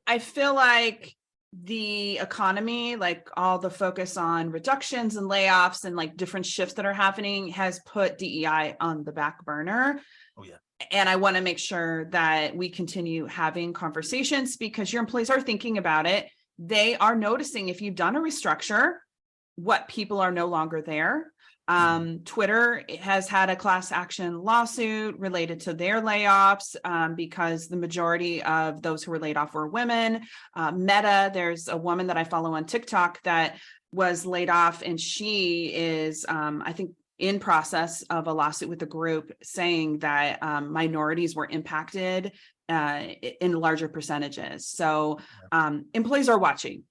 I feel like the economy, like all the focus on reductions and layoffs and like different shifts that are happening has put DEI on the back burner. Oh, yeah. And I want to make sure that we continue having conversations because your employees are thinking about it. They are noticing if you've done a restructure, what people are no longer there. Twitter has had a class action lawsuit related to their layoffs because the majority of those who were laid off were women. Meta, there's a woman that I follow on TikTok that was laid off, and she is, I think, in process of a lawsuit with the group saying that minorities were impacted in larger percentages. So employees are watching.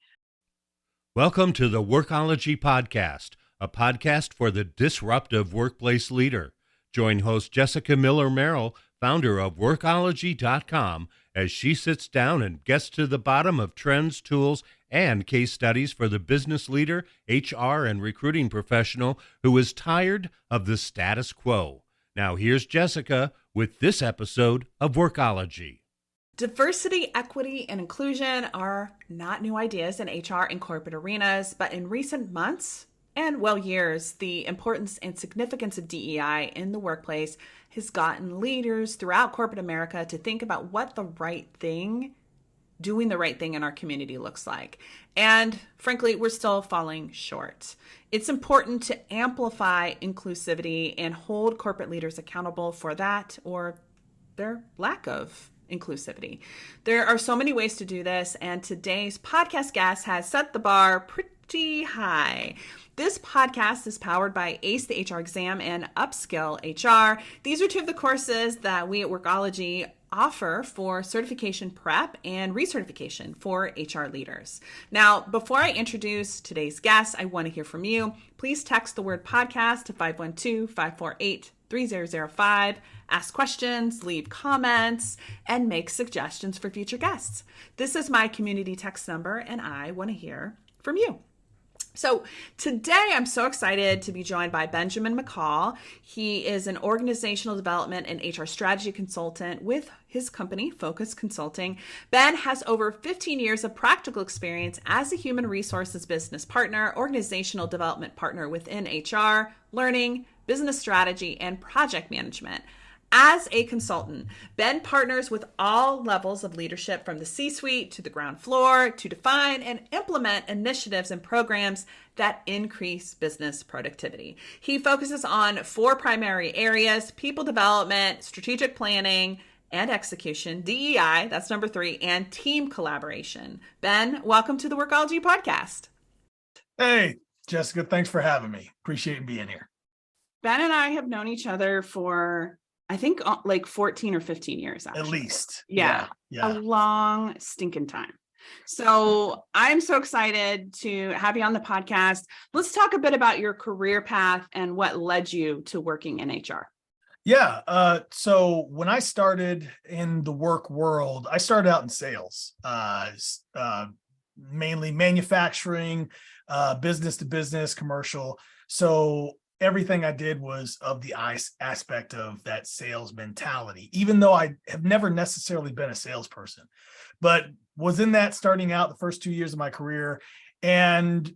Welcome to the Workology Podcast, a podcast for the disruptive workplace leader. Join host Jessica Miller-Merrill, founder of Workology.com, as she sits down and gets to the bottom of trends, tools, and case studies for the business leader, HR, and recruiting professional who is tired of the status quo. Now here's Jessica with this episode of Workology. Diversity, equity, and inclusion are not new ideas in HR and corporate arenas, but in recent months and years, the importance and significance of DEI in the workplace has gotten leaders throughout corporate America to think about what doing the right thing in our community looks like. And frankly, we're still falling short. It's important to amplify inclusivity and hold corporate leaders accountable for that or their lack of inclusivity. There are so many ways to do this, and today's podcast guest has set the bar pretty high. This podcast is powered by ACE the HR Exam and Upskill HR. These are two of the courses that we at Workology offer for certification prep and recertification for HR leaders. Now, before I introduce today's guest, I want to hear from you. Please text the word podcast to 512-548-3005. Ask questions, leave comments, and make suggestions for future guests. This is my community text number, and I want to hear from you. So today I'm so excited to be joined by Benjamin McCall. He is an organizational development and HR strategy consultant with his company, Focus Consulting. Ben has over 15 years of practical experience as a human resources business partner, organizational development partner within HR, learning, business strategy, and project management. As a consultant, Ben partners with all levels of leadership from the C-suite to the ground floor to define and implement initiatives and programs that increase business productivity. He focuses on 4 primary areas: people development, strategic planning and execution, DEI, that's number 3, and team collaboration. Ben, welcome to the Workology Podcast. Hey, Jessica, thanks for having me. Appreciate being here. Ben and I have known each other for I think like 14 or 15 years, actually. At least. Yeah. A long stinking time. So I'm so excited to have you on the podcast. Let's talk a bit about your career path and what led you to working in HR. Yeah. So when I started in the work world, I started out in sales, mainly manufacturing, business to business, commercial. So everything I did was of the aspect of that sales mentality, even though I have never necessarily been a salesperson, but was in that starting out the first 2 years of my career and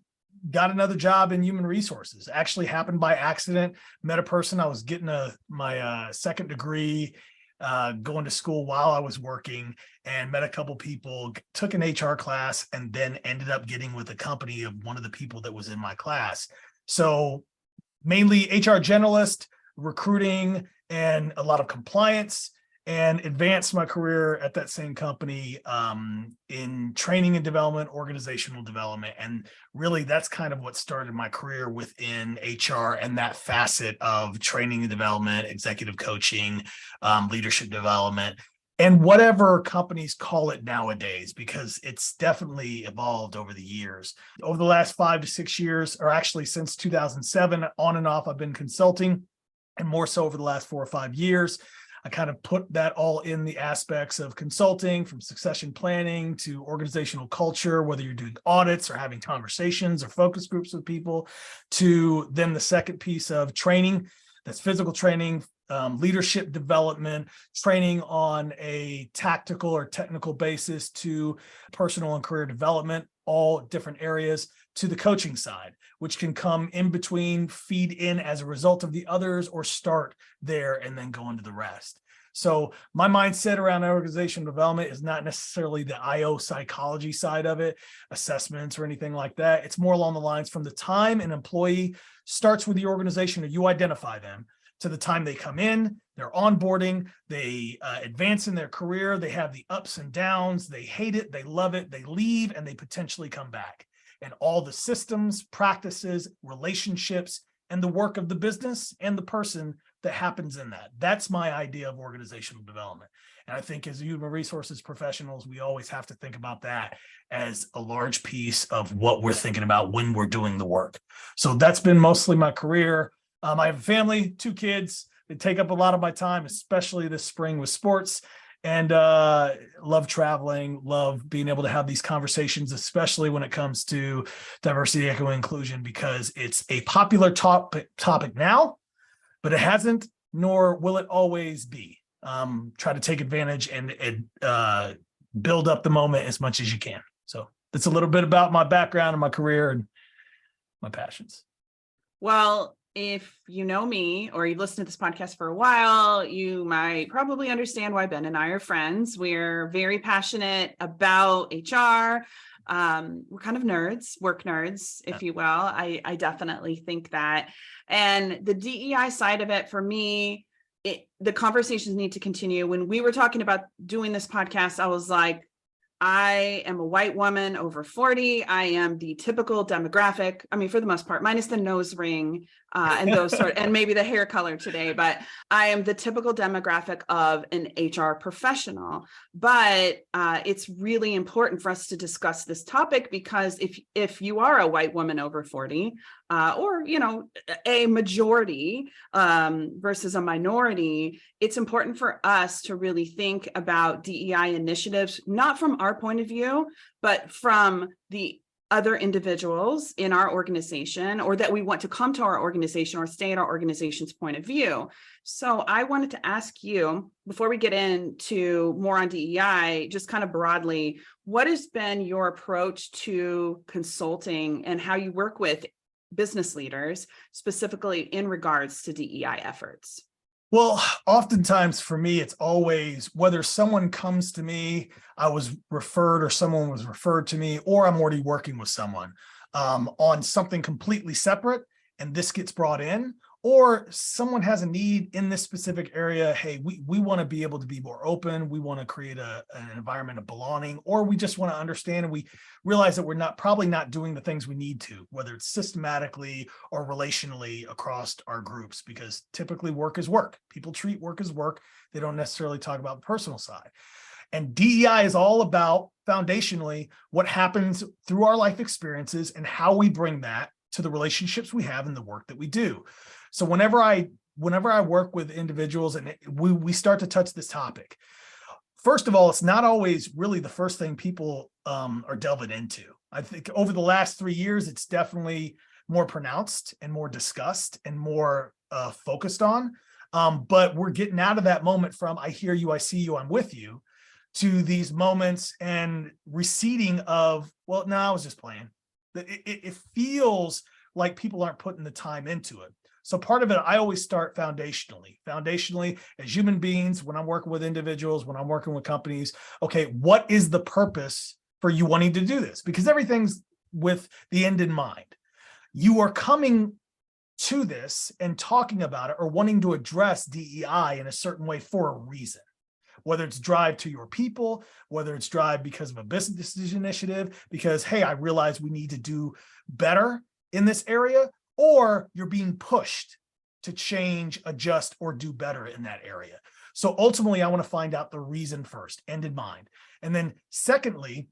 got another job in human resources. Actually happened by accident. Met a person. I was getting my second degree, going to school while I was working, and met a couple people, took an HR class, and then ended up getting with a company of one of the people that was in my class. So mainly HR generalist, recruiting, and a lot of compliance, and advanced my career at that same company in training and development, organizational development. And really, that's kind of what started my career within HR and that facet of training and development, executive coaching, leadership development, and whatever companies call it nowadays, because it's definitely evolved over the years. Over the last 5 to 6 years, or actually since 2007, on and off, I've been consulting, and more so over the last 4 or 5 years. I kind of put that all in the aspects of consulting, from succession planning to organizational culture, whether you're doing audits or having conversations or focus groups with people, to then the second piece of training. That's physical training, leadership development, training on a tactical or technical basis, to personal and career development, all different areas, to the coaching side, which can come in between, feed in as a result of the others, or start there and then go into the rest. So my mindset around organizational development is not necessarily the IO psychology side of it, assessments or anything like that. It's more along the lines from the time an employee starts with the organization, or you identify them, to the time they come in, they're onboarding, they advance in their career, they have the ups and downs, they hate it, they love it, they leave, and they potentially come back. And all the systems, practices, relationships, and the work of the business and the person that happens in that. That's my idea of organizational development. And I think as human resources professionals, we always have to think about that as a large piece of what we're thinking about when we're doing the work. So that's been mostly my career. I have a family, 2 kids. They take up a lot of my time, especially this spring with sports. And love traveling, love being able to have these conversations, especially when it comes to diversity, equity, and inclusion, because it's a popular topic now, but it hasn't, nor will it always be. Try to take advantage and build up the moment as much as you can. So that's a little bit about my background and my career and my passions. Well, if you know me or you've listened to this podcast for a while, you might probably understand why Ben and I are friends. We're very passionate about HR. We're kind of nerds, work nerds, if you will. I definitely think that. And the DEI side of it, for me, the conversations need to continue. When we were talking about doing this podcast, I was like, I am a white woman over 40. I am the typical demographic. I mean, for the most part, minus the nose ring and those and maybe the hair color today, but I am the typical demographic of an HR professional. But it's really important for us to discuss this topic, because if you are a white woman over 40, or, a majority versus a minority, it's important for us to really think about DEI initiatives, not from our point of view, but from the other individuals in our organization, or that we want to come to our organization or stay at our organization's point of view. So I wanted to ask you, before we get into more on DEI, just kind of broadly, what has been your approach to consulting and how you work with business leaders, specifically in regards to DEI efforts? Well, oftentimes for me, it's always whether someone comes to me, I was referred, or someone was referred to me, or I'm already working with someone on something completely separate, and this gets brought in, or someone has a need in this specific area. Hey, we want to be able to be more open. We want to create an environment of belonging, or we just want to understand, and we realize that we're probably not doing the things we need to, whether it's systematically or relationally across our groups, because typically work is work. People treat work as work. They don't necessarily talk about the personal side. And DEI is all about, foundationally, what happens through our life experiences and how we bring that to the relationships we have and the work that we do. So whenever I work with individuals and we start to touch this topic, first of all, it's not always really the first thing people are delving into. I think over the last 3 years, it's definitely more pronounced and more discussed and more focused on. But we're getting out of that moment from I hear you, I see you, I'm with you, to these moments and receding of, well, no, I was just playing. It feels like people aren't putting the time into it. So part of it, I always start foundationally as human beings, when I'm working with individuals, when I'm working with companies, okay, what is the purpose for you wanting to do this? Because everything's with the end in mind. You are coming to this and talking about it or wanting to address DEI in a certain way for a reason. Whether it's drive to your people, whether it's drive because of a business initiative, because, hey, I realize we need to do better in this area, or you're being pushed to change, adjust, or do better in that area. So ultimately, I want to find out the reason first, end in mind. And then secondly,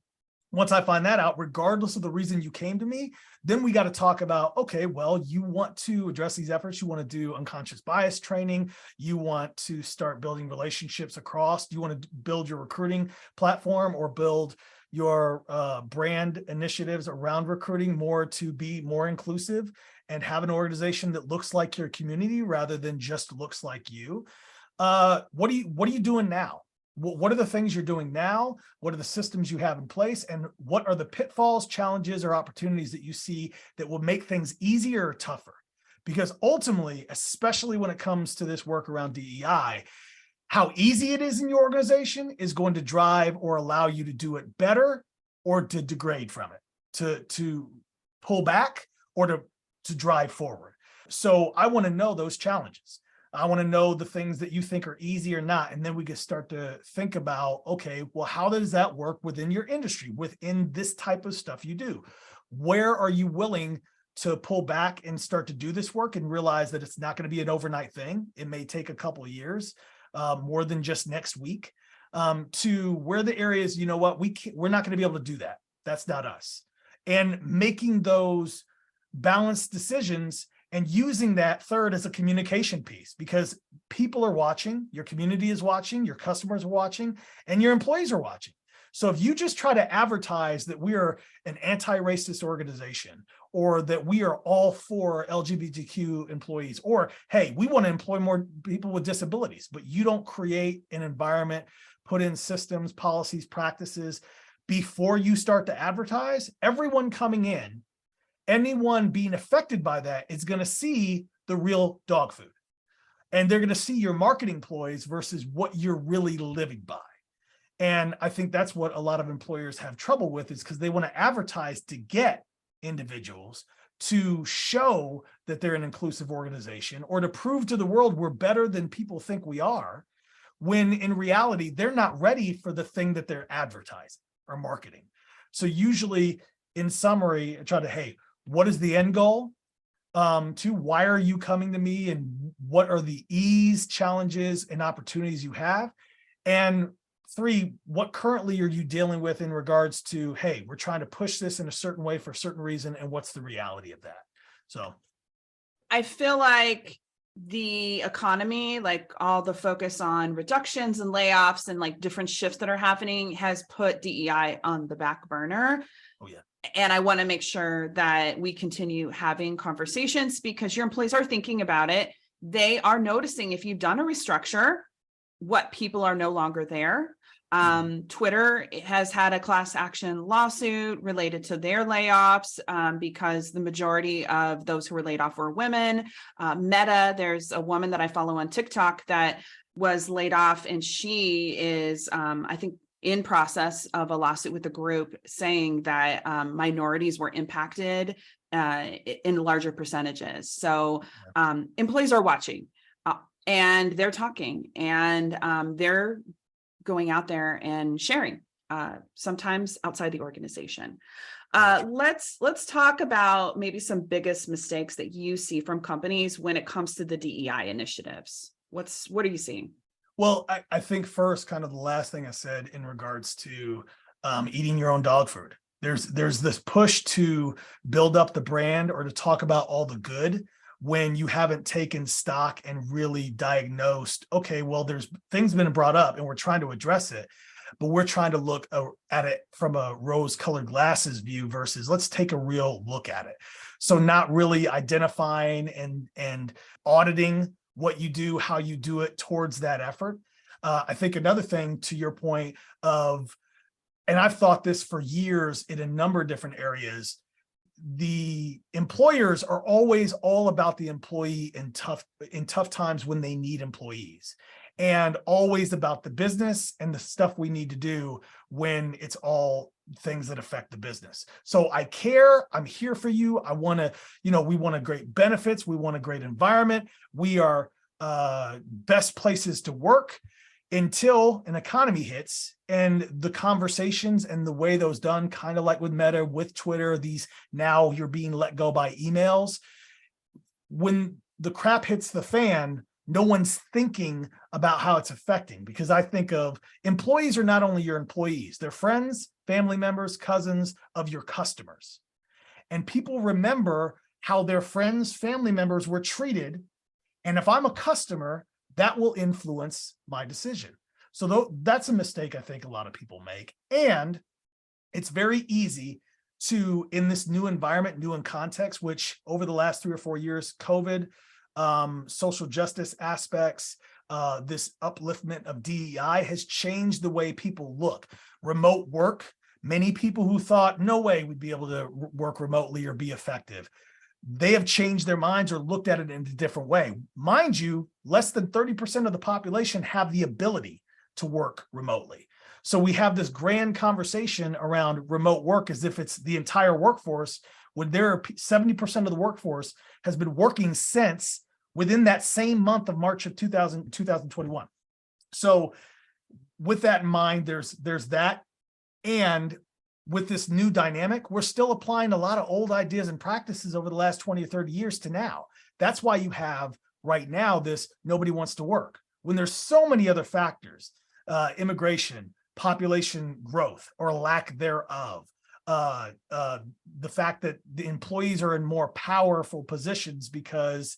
once I find that out, regardless of the reason you came to me, then we got to talk about, okay, well, you want to address these efforts. You want to do unconscious bias training. You want to start building relationships across. You want to build your recruiting platform or build your brand initiatives around recruiting more to be more inclusive and have an organization that looks like your community rather than just looks like you. What are you doing now? What are the things you're doing now? What are the systems you have in place? And what are the pitfalls, challenges, or opportunities that you see that will make things easier or tougher? Because ultimately, especially when it comes to this work around DEI, how easy it is in your organization is going to drive or allow you to do it better or to degrade from it, to pull back or to drive forward. So I want to know those challenges. I want to know the things that you think are easy or not. And then we can start to think about, okay, well, how does that work within your industry, within this type of stuff you do? Where are you willing to pull back and start to do this work and realize that it's not going to be an overnight thing? It may take a couple of years, more than just next week, to where the areas, you know what, we're not going to be able to do that. That's not us. And making those balanced decisions and using that third as a communication piece, because people are watching, your community is watching, your customers are watching, and your employees are watching. So if you just try to advertise that we are an anti-racist organization, or that we are all for LGBTQ employees, or, hey, we want to employ more people with disabilities, but you don't create an environment, put in systems, policies, practices before you start to advertise, everyone coming in, anyone being affected by that is going to see the real dog food. And they're going to see your marketing ploys versus what you're really living by. And I think that's what a lot of employers have trouble with, is because they want to advertise to get individuals to show that they're an inclusive organization, or to prove to the world we're better than people think we are, when in reality, they're not ready for the thing that they're advertising or marketing. So usually, in summary, I try to, hey, what is the end goal? Why are you coming to me, and what are the ease, challenges, and opportunities you have? And 3, what currently are you dealing with in regards to, hey, we're trying to push this in a certain way for a certain reason, and what's the reality of that? So I feel like the economy, like all the focus on reductions and layoffs and like different shifts that are happening, has put DEI on the back burner. Oh, yeah. And I want to make sure that we continue having conversations, because your employees are thinking about it. They are noticing, if you've done a restructure, what people are no longer there. Twitter has had a class action lawsuit related to their layoffs, because the majority of those who were laid off were women. Meta, there's a woman that I follow on TikTok that was laid off, and she is, I think, in process of a lawsuit with the group saying that minorities were impacted in larger percentages. So employees are watching, and they're talking, and they're going out there and sharing, sometimes outside the organization. Let's talk about maybe some biggest mistakes that you see from companies when it comes to the DEI initiatives. What are you seeing? Well, I think first, kind of the last thing I said in regards to eating your own dog food. There's this push to build up the brand or to talk about all the good, when you haven't taken stock and really diagnosed, okay, well, there's things been brought up and we're trying to address it, but we're trying to look at it from a rose-colored glasses view versus let's take a real look at it. So not really identifying and auditing what you do, how you do it towards that effort. I think another thing, to your point of, and I've thought this for years in a number of different areas, the employers are always all about the employee in tough times when they need employees, and always about the business and the stuff we need to do when it's all things that affect the business. So I care, I'm here for you. I want to, we want a great benefits. We want a great environment. We are best places to work, until an economy hits and the conversations and the way those done, kind of like with Meta, with Twitter, these now you're being let go by emails. When the crap hits the fan, no one's thinking about how it's affecting, because I think of employees are not only your employees, they're friends, family members, cousins of your customers. And people remember how their friends, family members were treated. And if I'm a customer, that will influence my decision. So that's a mistake I think a lot of people make. And it's very easy to, in this new environment, new in context, which over the last 3 or 4 years, COVID, social justice aspects, this upliftment of DEI has changed the way people look. Remote work, many people who thought no way we'd be able to work remotely or be effective, they have changed their minds or looked at it in a different way. Mind you, less than 30% of the population have the ability to work remotely. So we have this grand conversation around remote work as if it's the entire workforce, when there are 70% of the workforce has been working since within that same month of March of 2021. So with that in mind, there's that. And with this new dynamic, we're still applying a lot of old ideas and practices over the last 20 or 30 years to now. That's why you have right now this nobody wants to work, when there's so many other factors, immigration, population growth or lack thereof, the fact that the employees are in more powerful positions because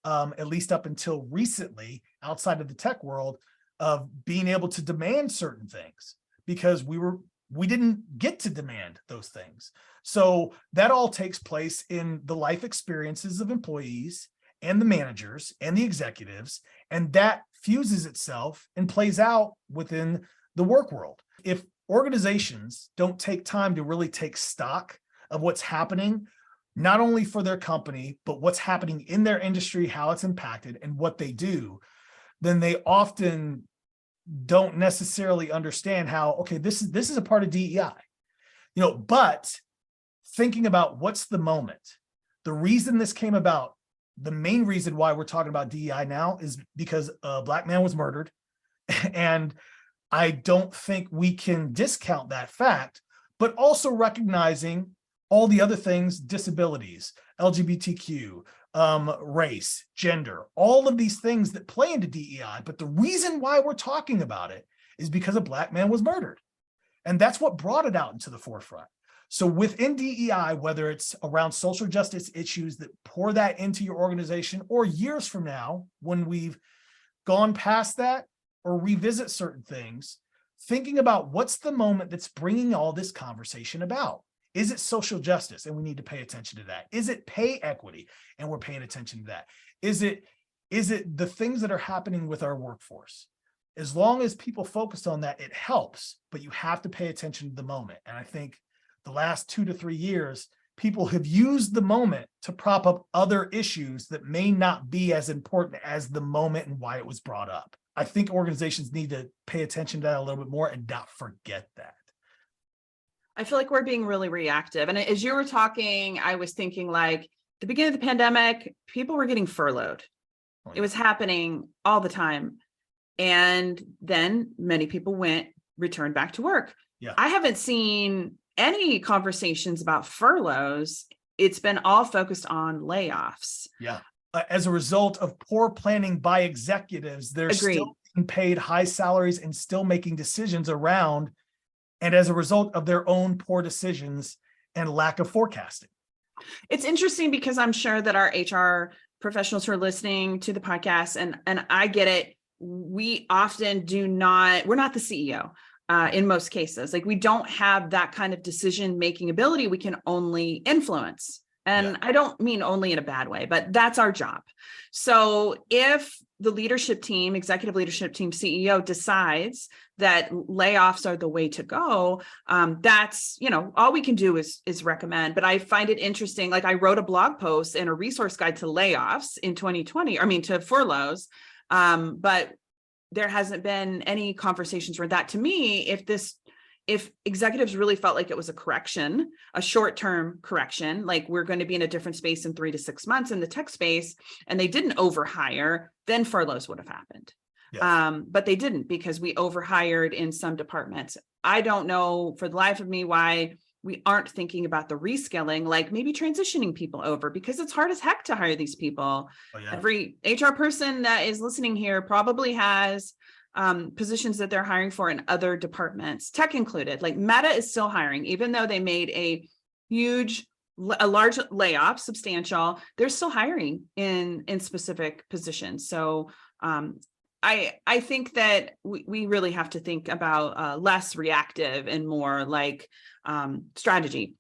at least up until recently, outside of the tech world, of being able to demand certain things because we didn't get to demand those things. So that all takes place in the life experiences of employees and the managers and the executives, and that fuses itself and plays out within the work world. If organizations don't take time to really take stock of what's happening, not only for their company, but what's happening in their industry, how it's impacted and what they do, then they often don't necessarily understand how, okay, this is a part of DEI, but thinking about what's the moment, the reason this came about, the main reason why we're talking about DEI now is because a Black man was murdered. And I don't think we can discount that fact, but also recognizing all the other things, disabilities, LGBTQ, race, gender, all of these things that play into DEI. But the reason why we're talking about it is because a Black man was murdered. And that's what brought it out into the forefront. So within DEI, whether it's around social justice issues that pour that into your organization, or years from now, when we've gone past that or revisit certain things, thinking about what's the moment that's bringing all this conversation about. Is it social justice? And we need to pay attention to that. Is it pay equity? And we're paying attention to that. Is it the things that are happening with our workforce? As long as people focus on that, it helps, but you have to pay attention to the moment. And I think the last 2 to 3 years, people have used the moment to prop up other issues that may not be as important as the moment and why it was brought up. I think organizations need to pay attention to that a little bit more and not forget that. I feel like we're being really reactive. And as you were talking, I was thinking like the beginning of the pandemic, people were getting furloughed. Oh, yeah. It was happening all the time. And then many people returned back to work. Yeah. I haven't seen any conversations about furloughs. It's been all focused on layoffs. Yeah. As a result of poor planning by executives, they're Agreed. Still being paid high salaries and still making decisions around, and as a result of their own poor decisions and lack of forecasting. It's interesting because I'm sure that our HR professionals who are listening to the podcast, and I get it, we often we're not the CEO in most cases. Like we don't have that kind of decision-making ability. We can only influence. And I don't mean only in a bad way, but that's our job. So if the leadership team, executive leadership team, CEO decides that layoffs are the way to go, that's, all we can do is recommend. But I find it interesting. Like I wrote a blog post and a resource guide to layoffs in 2020, to furloughs. But there hasn't been any conversations around that. To me, if executives really felt like it was a correction, a short-term correction, like we're going to be in a different space in 3 to 6 months in the tech space, and they didn't overhire, then furloughs would have happened. Yes. But they didn't, because we overhired in some departments. I don't know for the life of me why we aren't thinking about the reskilling, like maybe transitioning people over, because it's hard as heck to hire these people. Oh, yeah. Every HR person that is listening here probably has positions that they're hiring for in other departments, tech included. Like Meta is still hiring, even though they made a large layoff, substantial, they're still hiring in specific positions. So I think that we really have to think about less reactive and more like strategy,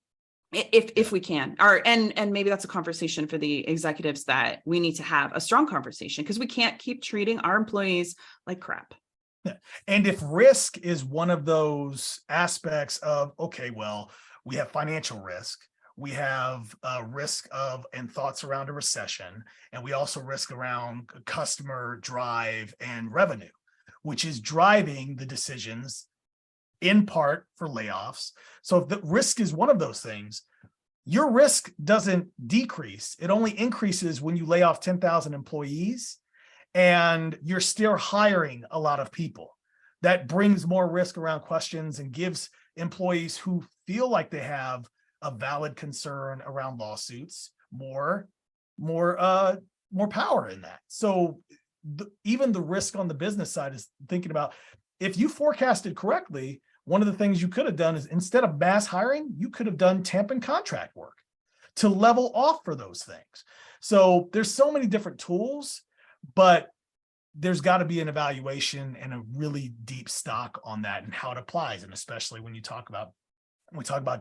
if we can. And maybe that's a conversation for the executives, that we need to have a strong conversation, because we can't keep treating our employees like crap. Yeah. And if risk is one of those aspects of, okay, well, we have financial risk, we have risk of and thoughts around a recession, and we also risk around customer drive and revenue, which is driving the decisions in part for layoffs. So if the risk is one of those things, your risk doesn't decrease. It only increases when you lay off 10,000 employees and you're still hiring a lot of people. That brings more risk around questions and gives employees who feel like they have a valid concern around lawsuits more power in that. So even the risk on the business side is thinking about, if you forecasted correctly, one of the things you could have done is, instead of mass hiring, you could have done temp and contract work to level off for those things. So there's so many different tools, but there's got to be an evaluation and a really deep stock on that and how it applies. And especially when we talk about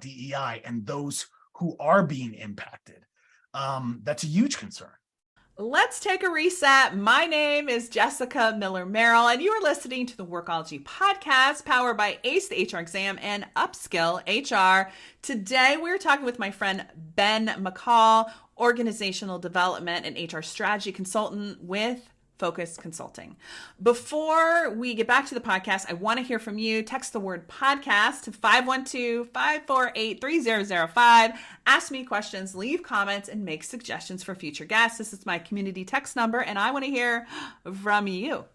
DEI and those who are being impacted, that's a huge concern. Let's take a reset. My name is Jessica Miller Merrill, and you are listening to the Workology Podcast, powered by Ace the HR Exam and Upskill HR. Today, we're talking with my friend Ben McCall, organizational development and HR strategy consultant with Focus Consulting. Before we get back to the podcast, I want to hear from you. Text the word podcast to 512-548-3005. Ask me questions, leave comments, and make suggestions for future guests. This is my community text number, and I want to hear from you.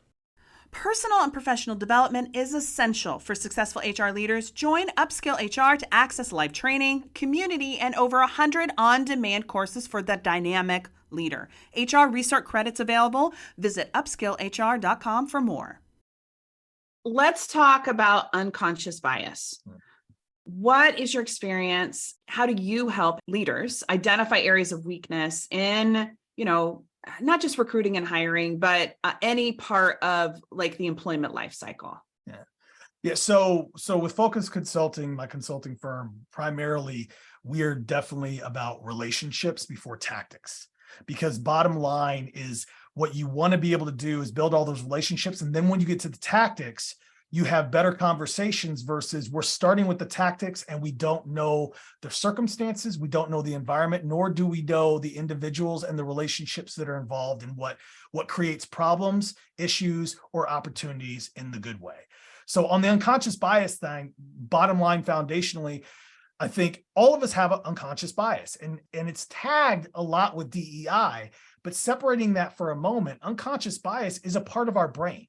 Personal and professional development is essential for successful HR leaders. Join Upskill HR to access live training, community, and over 100 on-demand courses for the dynamic leader. HR Research credits available. Visit upskillhr.com for more. Let's talk about unconscious bias. What is your experience? How do you help leaders identify areas of weakness in, not just recruiting and hiring, but any part of like the employment life cycle? Yeah. So with Focus Consulting, my consulting firm, primarily, we're definitely about relationships before tactics. Because bottom line is, what you want to be able to do is build all those relationships. And then when you get to the tactics, you have better conversations versus we're starting with the tactics and we don't know the circumstances, we don't know the environment, nor do we know the individuals and the relationships that are involved in what creates problems, issues, or opportunities in the good way. So on the unconscious bias thing, bottom line, foundationally, I think all of us have an unconscious bias, and it's tagged a lot with DEI, but separating that for a moment, unconscious bias is a part of our brain.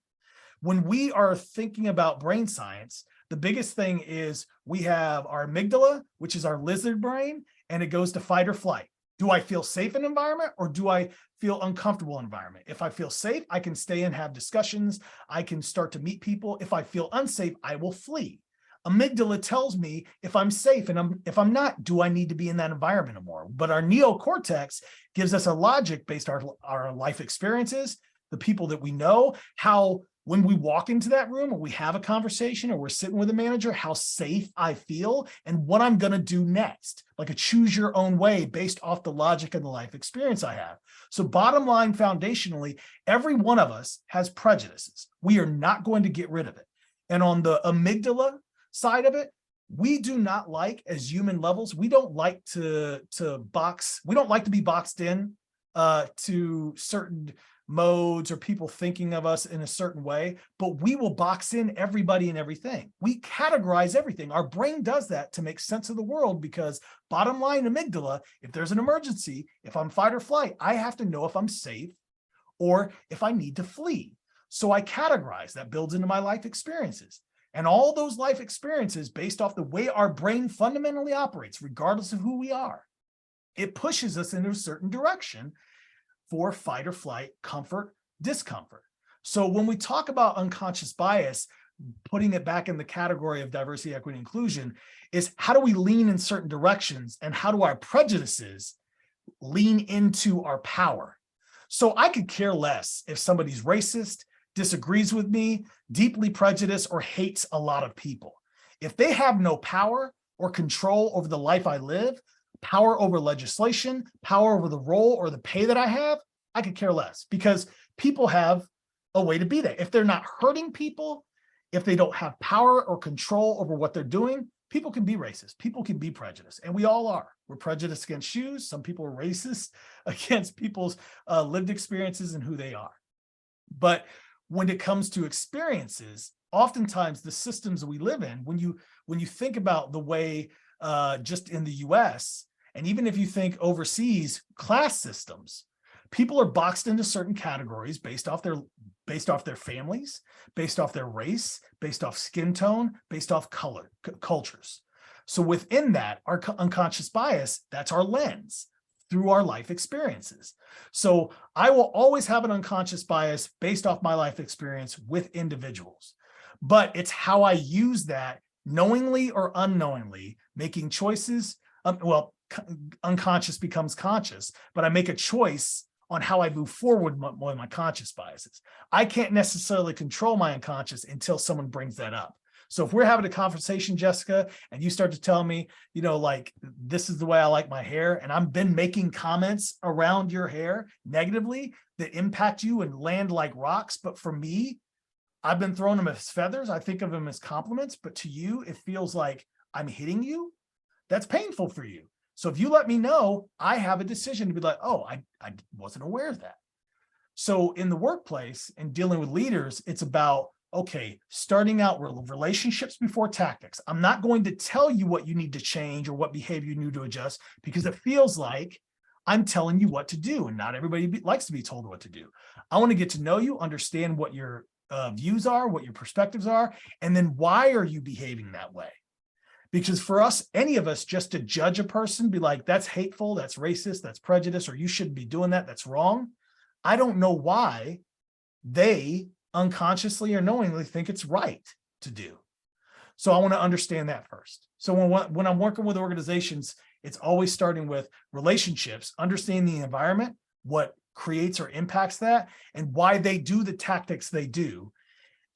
When we are thinking about brain science, the biggest thing is we have our amygdala, which is our lizard brain, and it goes to fight or flight. Do I feel safe in an environment, or do I feel uncomfortable in an environment? If I feel safe, I can stay and have discussions. I can start to meet people. If I feel unsafe, I will flee. Amygdala tells me if I'm safe, and if I'm not, do I need to be in that environment anymore? But our neocortex gives us a logic based on our life experiences, the people that we know, how when we walk into that room or we have a conversation or we're sitting with a manager, how safe I feel and what I'm going to do next, like a choose your own way based off the logic and the life experience I have. So bottom line, foundationally, every one of us has prejudices. We are not going to get rid of it. And on the amygdala side of it, we do not like, as human levels, we don't like to be boxed in to certain modes or people thinking of us in a certain way, but we will box in everybody and everything. We categorize everything. Our brain does that to make sense of the world, because bottom line, amygdala, if there's an emergency, if I'm fight or flight, I have to know if I'm safe or if I need to flee. So I categorize. That builds into my life experiences. And all those life experiences, based off the way our brain fundamentally operates, regardless of who we are, it pushes us into a certain direction for fight or flight, comfort, discomfort. So when we talk about unconscious bias, putting it back in the category of diversity, equity, inclusion, is how do we lean in certain directions, and how do our prejudices lean into our power? So I could care less if somebody's racist, disagrees with me, deeply prejudiced, or hates a lot of people. If they have no power or control over the life I live, power over legislation, power over the role or the pay that I have, I could care less, because people have a way to be there. If they're not hurting people, if they don't have power or control over what they're doing, people can be racist. People can be prejudiced, and we all are. We're prejudiced against shoes. Some people are racist against people's lived experiences and who they are. But when it comes to experiences, oftentimes the systems we live in, when you think about the way just in the US, and even if you think overseas, class systems, people are boxed into certain categories based off their families, based off their race, based off skin tone, based off color, cultures. So within that, our unconscious bias, that's our lens through our life experiences. So I will always have an unconscious bias based off my life experience with individuals, but it's how I use that knowingly or unknowingly, making choices. Unconscious becomes conscious, but I make a choice on how I move forward with my conscious biases. I can't necessarily control my unconscious until someone brings that up. So if we're having a conversation, Jessica, and you start to tell me, like, this is the way I like my hair, and I've been making comments around your hair negatively that impact you and land like rocks, but for me, I've been throwing them as feathers. I think of them as compliments, but to you, it feels like I'm hitting you. That's painful for you. So if you let me know, I have a decision to be like, oh, I wasn't aware of that. So in the workplace and dealing with leaders, it's about, okay, starting out relationships before tactics. I'm not going to tell you what you need to change or what behavior you need to adjust, because it feels like I'm telling you what to do, and not everybody likes to be told what to do. I want to get to know you, understand what your views are, what your perspectives are, and then why are you behaving that way? Because for us, any of us, just to judge a person, be like, that's hateful, that's racist, that's prejudice, or you shouldn't be doing that, that's wrong. I don't know why they unconsciously or knowingly think it's right to do. So I want to understand that first. So when I'm working with organizations, it's always starting with relationships, understanding the environment, what creates or impacts that, and why they do the tactics they do.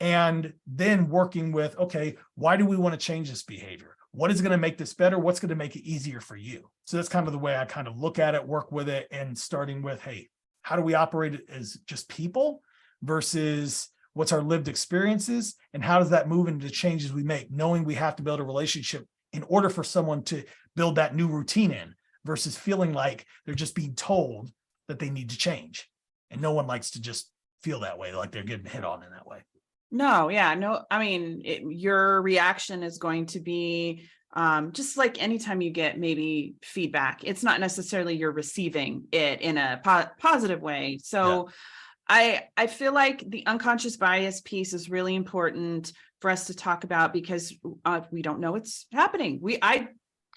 And then working with, okay, why do we want to change this behavior? What is going to make this better? What's going to make it easier for you? So that's kind of the way I kind of look at it, work with it, and starting with, hey, how do we operate as just people versus what's our lived experiences, and how does that move into the changes we make, knowing we have to build a relationship in order for someone to build that new routine in, versus feeling like they're just being told that they need to change. And no one likes to just feel that way, like they're getting hit on in that way. No, yeah, no, I mean, your reaction is going to be just like anytime you get maybe feedback, it's not necessarily you're receiving it in a positive way. So yeah. I feel like the unconscious bias piece is really important for us to talk about, because we don't know what's happening. I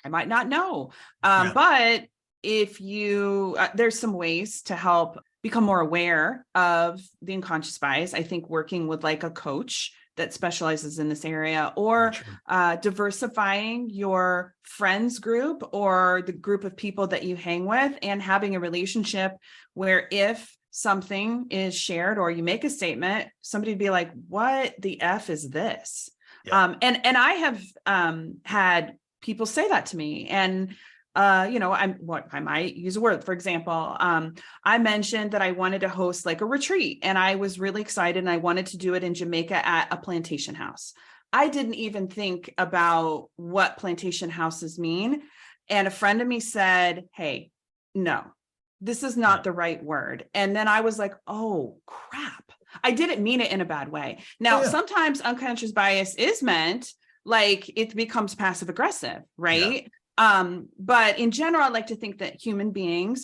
might not know, but if you, there's some ways to help become more aware of the unconscious bias. I think working with like a coach that specializes in this area, or diversifying your friends group or the group of people that you hang with, and having a relationship where if something is shared or you make a statement, somebody would be like, what the F is this? Yeah. And I have had people say that to me, and I might use a word. For example, I mentioned that I wanted to host like a retreat, and I was really excited, and I wanted to do it in Jamaica at a plantation house. I didn't even think about what plantation houses mean. And a friend of me said, hey, no, this is not the right word. And then I was like, oh, crap. I didn't mean it in a bad way. Now, sometimes unconscious bias is meant like it becomes passive aggressive, right? Yeah. But in general, I like to think that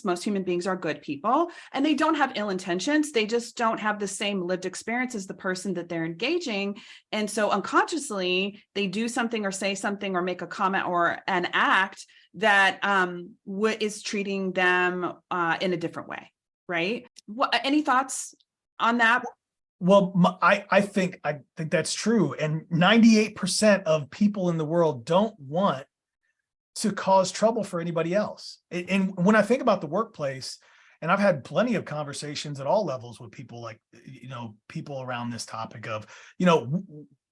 most human beings are good people, and they don't have ill intentions. They just don't have the same lived experience as the person that they're engaging. And so unconsciously, they do something or say something or make a comment or an act that is treating them in a different way, right? Any thoughts on that? Well, I think that's true. And 98% of people in the world don't want to cause trouble for anybody else. And when I think about the workplace, And I've had plenty of conversations at all levels with people like, people around this topic of,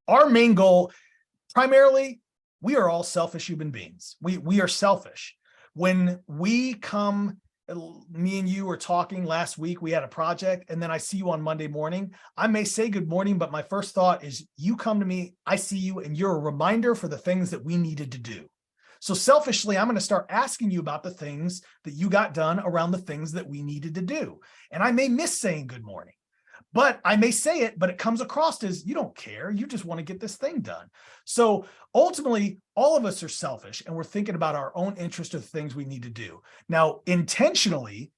our main goal, primarily, we are all selfish human beings. We are selfish. When we come, me and you were talking last week, we had a project, and then I see you on Monday morning. I may say good morning, but my first thought is you come to me, I see you, and you're a reminder for the things that we needed to do. So selfishly, I'm going to start asking you about the things that you got done around the things that we needed to do. And I may miss saying good morning, but I may say it, but it comes across as you don't care. You just want to get this thing done. So ultimately, all of us are selfish, and we're thinking about our own interest of things we need to do. Now, intentionally,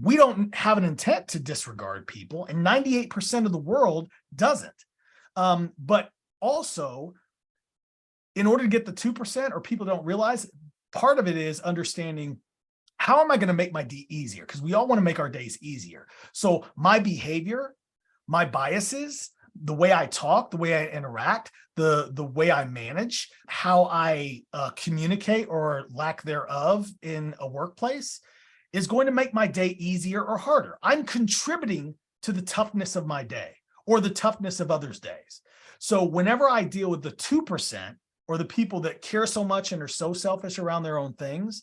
we don't have an intent to disregard people, and 98% of the world doesn't. But also, in order to get the 2%, or people don't realize, part of it is understanding, how am I going to make my day easier? Because we all want to make our days easier. So my behavior, my biases, the way I talk, the way I interact, the way I manage, how I communicate or lack thereof in a workplace is going to make my day easier or harder. I'm contributing to the toughness of my day or the toughness of others' days. So whenever I deal with the 2%, or the people that care so much and are so selfish around their own things,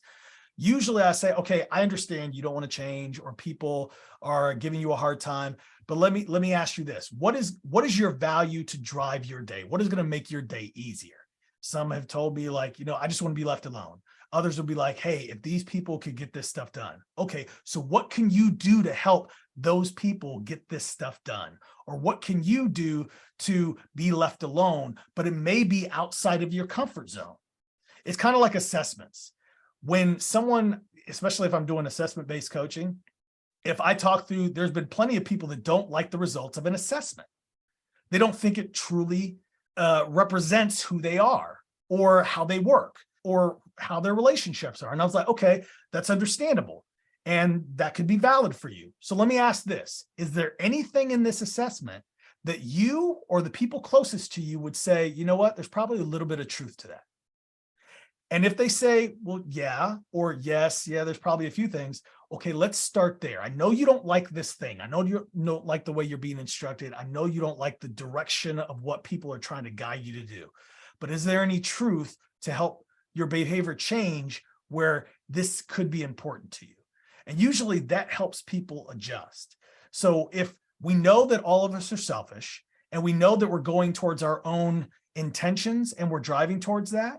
usually I say, okay, I understand you don't want to change, or people are giving you a hard time, but let me ask you this. What is your value to drive your day? What is going to make your day easier? Some have told me, like, I just want to be left alone. Others will be like, hey, if these people could get this stuff done. Okay, so what can you do to help those people get this stuff done? Or what can you do to be left alone, but it may be outside of your comfort zone? It's kind of like assessments. When someone, especially if I'm doing assessment-based coaching, if I talk through, there's been plenty of people that don't like the results of an assessment. They don't think it truly represents who they are, or how they work, or how their relationships are. And I was like, okay, that's understandable. And that could be valid for you. So let me ask this. Is there anything in this assessment that you or the people closest to you would say, you know what, there's probably a little bit of truth to that? And if they say, well, yeah, or yes, yeah, there's probably a few things. Okay, let's start there. I know you don't like this thing. I know you don't like the way you're being instructed. I know you don't like the direction of what people are trying to guide you to do. But is there any truth to help your behavior change where this could be important to you? And usually that helps people adjust. So if we know that all of us are selfish, and we know that we're going towards our own intentions and we're driving towards that,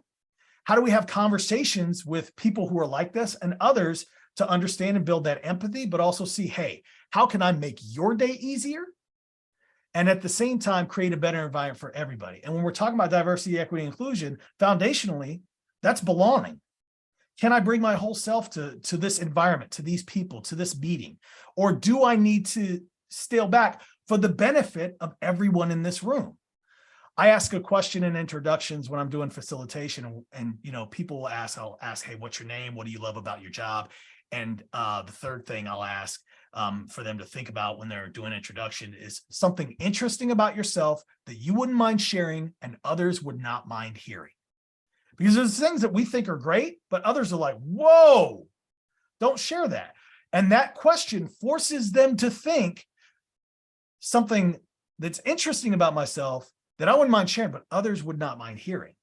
how do we have conversations with people who are like this and others to understand and build that empathy, but also see, hey, how can I make your day easier? And at the same time, create a better environment for everybody. And when we're talking about diversity, equity, inclusion, foundationally, that's belonging. Can I bring my whole self to this environment, to these people, to this meeting? Or do I need to scale back for the benefit of everyone in this room? I ask a question in introductions when I'm doing facilitation, and people will ask, I'll ask, hey, what's your name? What do you love about your job? And the third thing I'll ask for them to think about when they're doing introduction is something interesting about yourself that you wouldn't mind sharing and others would not mind hearing. Because there's things that we think are great, but others are like, whoa, don't share that. And that question forces them to think something that's interesting about myself that I wouldn't mind sharing, but others would not mind hearing.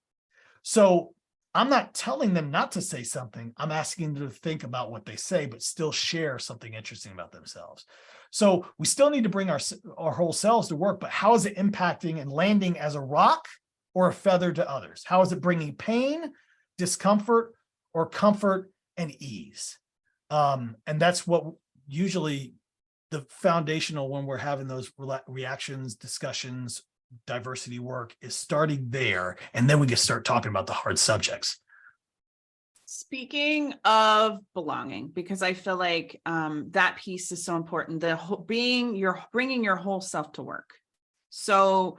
So I'm not telling them not to say something. I'm asking them to think about what they say, but still share something interesting about themselves. So we still need to bring our whole selves to work, but how is it impacting and landing as a rock or a feather to others? How is it bringing pain, discomfort, or comfort and ease? And that's what usually the foundational when we're having those reactions, discussions, diversity work is starting there. And then we can start talking about the hard subjects. Speaking of belonging, because I feel like that piece is so important, bringing your whole self to work. So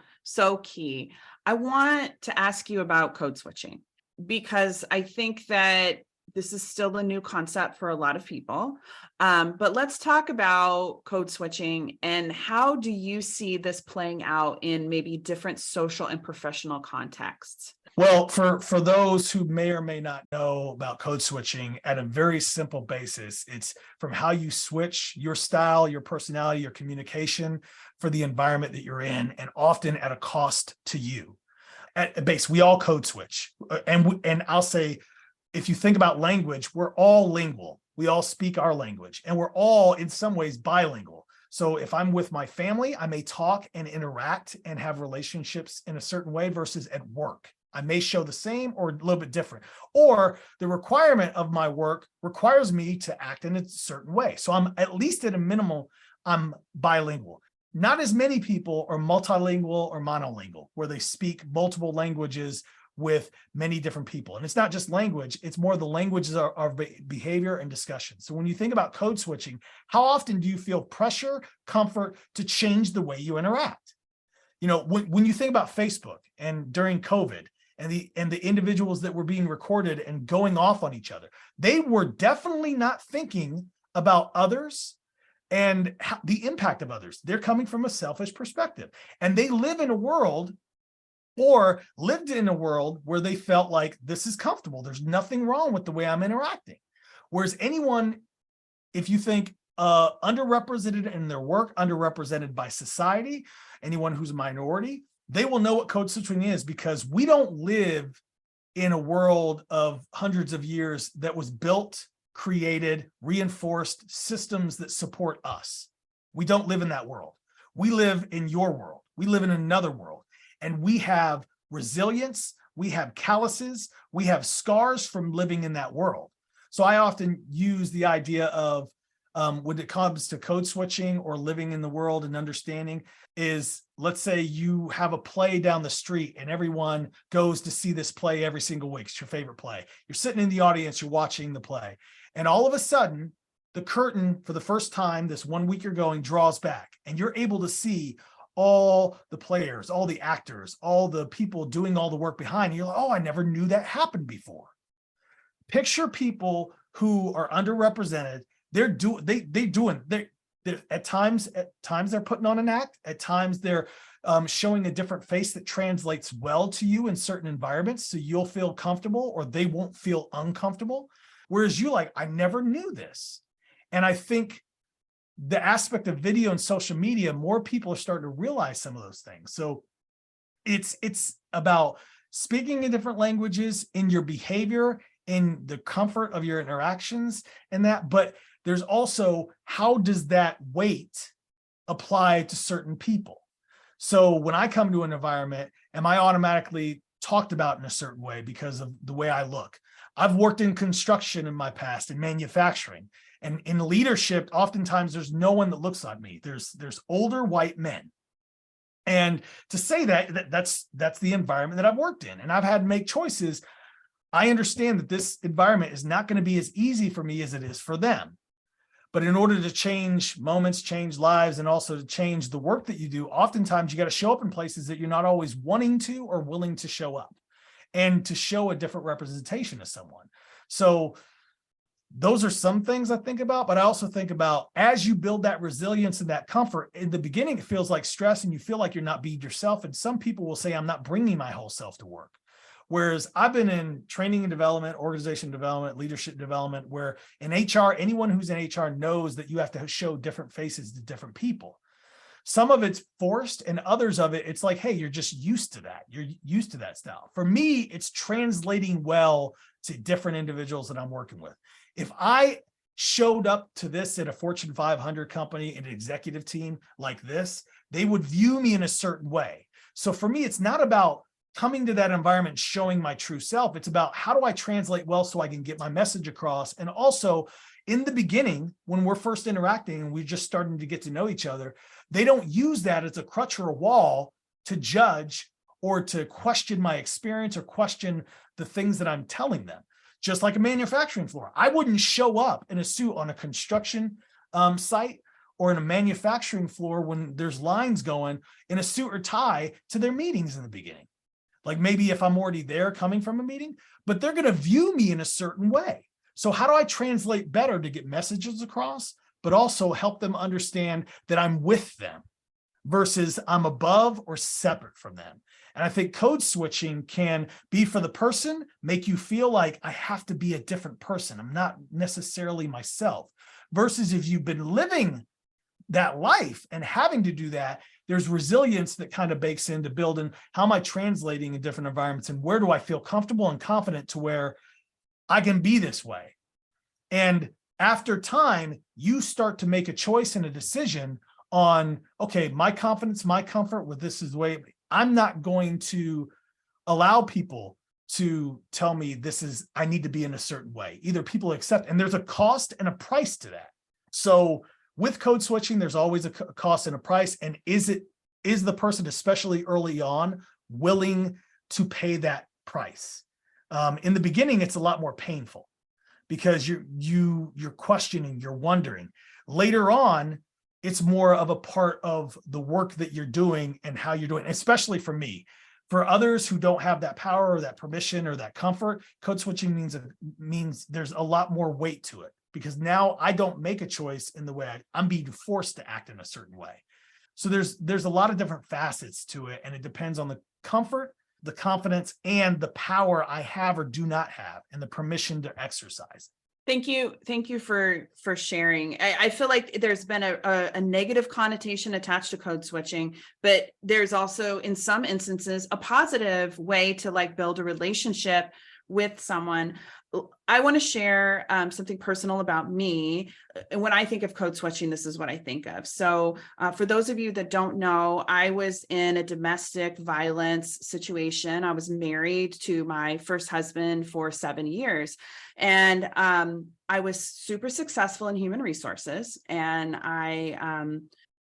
key. I want to ask you about code switching, because I think that this is still a new concept for a lot of people. But let's talk about code switching, and how do you see this playing out in maybe different social and professional contexts? Well, for those who may or may not know about code switching, at a very simple basis, it's from how you switch your style, your personality, your communication for the environment that you're in, and often at a cost to you. At a base, we all code switch. And I'll say, if you think about language, we're all lingual. We all speak our language, and we're all in some ways bilingual. So if I'm with my family, I may talk and interact and have relationships in a certain way versus at work. I may show the same or a little bit different, or the requirement of my work requires me to act in a certain way. So I'm at least at a minimal, I'm bilingual. Not as many people are multilingual or monolingual, where they speak multiple languages with many different people. And it's not just language, it's more the languages of behavior and discussion. So when you think about code switching, how often do you feel pressure, comfort to change the way you interact? You know, when you think about Facebook and during COVID, and the individuals that were being recorded and going off on each other, they were definitely not thinking about others and the impact of others. They're coming from a selfish perspective, and they live in a world or lived in a world where they felt like this is comfortable. There's nothing wrong with the way I'm interacting. Whereas anyone, if you think underrepresented in their work, underrepresented by society, anyone who's a minority, they will know what code switching is, because we don't live in a world of hundreds of years that was built, created, reinforced systems that support us. We don't live in that world. We live in your world. We live in another world, and we have resilience. We have calluses. We have scars from living in that world. So I often use the idea of when it comes to code switching or living in the world and understanding is, let's say you have a play down the street and everyone goes to see this play every single week. It's your favorite play. You're sitting in the audience, you're watching the play. And all of a sudden, the curtain for the first time, this 1 week you're going, draws back, and you're able to see all the players, all the actors, all the people doing all the work behind. You're like, oh, I never knew that happened before. Picture people who are underrepresented. They're at times they're putting on an act. At times they're showing a different face that translates well to you in certain environments, so you'll feel comfortable or they won't feel uncomfortable. Whereas you like, I never knew this. And I think the aspect of video and social media, more people are starting to realize some of those things. So it's about speaking in different languages in your behavior, in the comfort of your interactions and that, but there's also, how does that weight apply to certain people? So when I come to an environment, am I automatically talked about in a certain way because of the way I look? I've worked in construction in my past, in manufacturing, and in leadership, oftentimes there's no one that looks like me. There's older white men. And to say that's the environment that I've worked in, and I've had to make choices. I understand that this environment is not going to be as easy for me as it is for them. But in order to change moments, change lives, and also to change the work that you do, oftentimes you got to show up in places that you're not always wanting to or willing to show up, and to show a different representation of someone. So those are some things I think about, but I also think about, as you build that resilience and that comfort, in the beginning, it feels like stress and you feel like you're not being yourself. And some people will say, I'm not bringing my whole self to work. Whereas I've been in training and development, organization development, leadership development, where in HR, anyone who's in HR knows that you have to show different faces to different people. Some of it's forced, and others of it, it's like, hey, you're just used to that. You're used to that style. For me, it's translating well to different individuals that I'm working with. If I showed up to this at a Fortune 500 company, an executive team like this, they would view me in a certain way. So for me, it's not about coming to that environment, showing my true self. It's about, how do I translate well so I can get my message across? And also, in the beginning, when we're first interacting and we're just starting to get to know each other, they don't use that as a crutch or a wall to judge or to question my experience or question the things that I'm telling them. Just like a manufacturing floor, I wouldn't show up in a suit on a construction site or in a manufacturing floor when there's lines going in a suit or tie to their meetings in the beginning. Like maybe if I'm already there coming from a meeting, but they're going to view me in a certain way. So how do I translate better to get messages across, but also help them understand that I'm with them? versus I'm above or separate from them. And I think code switching can be for the person, make you feel like I have to be a different person. I'm not necessarily myself. Versus if you've been living that life and having to do that, there's resilience that kind of bakes into building how am I translating in different environments and where do I feel comfortable and confident to where I can be this way. And after time, you start to make a choice and a decision on, okay, my confidence, my comfort with this is the way. I'm not going to allow people to tell me I need to be in a certain way. Either people accept, and there's a cost and a price to that. So with code switching, there's always a cost and a price. And is the person, especially early on, willing to pay that price? In the beginning, it's a lot more painful because you're questioning, you're wondering. Later on, it's more of a part of the work that you're doing and how you're doing, especially for me. For others who don't have that power or that permission or that comfort, code switching means there's a lot more weight to it because now I don't make a choice in the way I'm being forced to act in a certain way. So there's a lot of different facets to it, and it depends on the comfort, the confidence, and the power I have or do not have, and the permission to exercise. Thank you for sharing. I feel like there's been a negative connotation attached to code switching, but there's also, in some instances, a positive way to like build a relationship with someone. I want to share something personal about me. When I think of code switching, this is what I think of. So for those of you that don't know, I was in a domestic violence situation. I was married to my first husband for 7 years. And I was super successful in human resources. And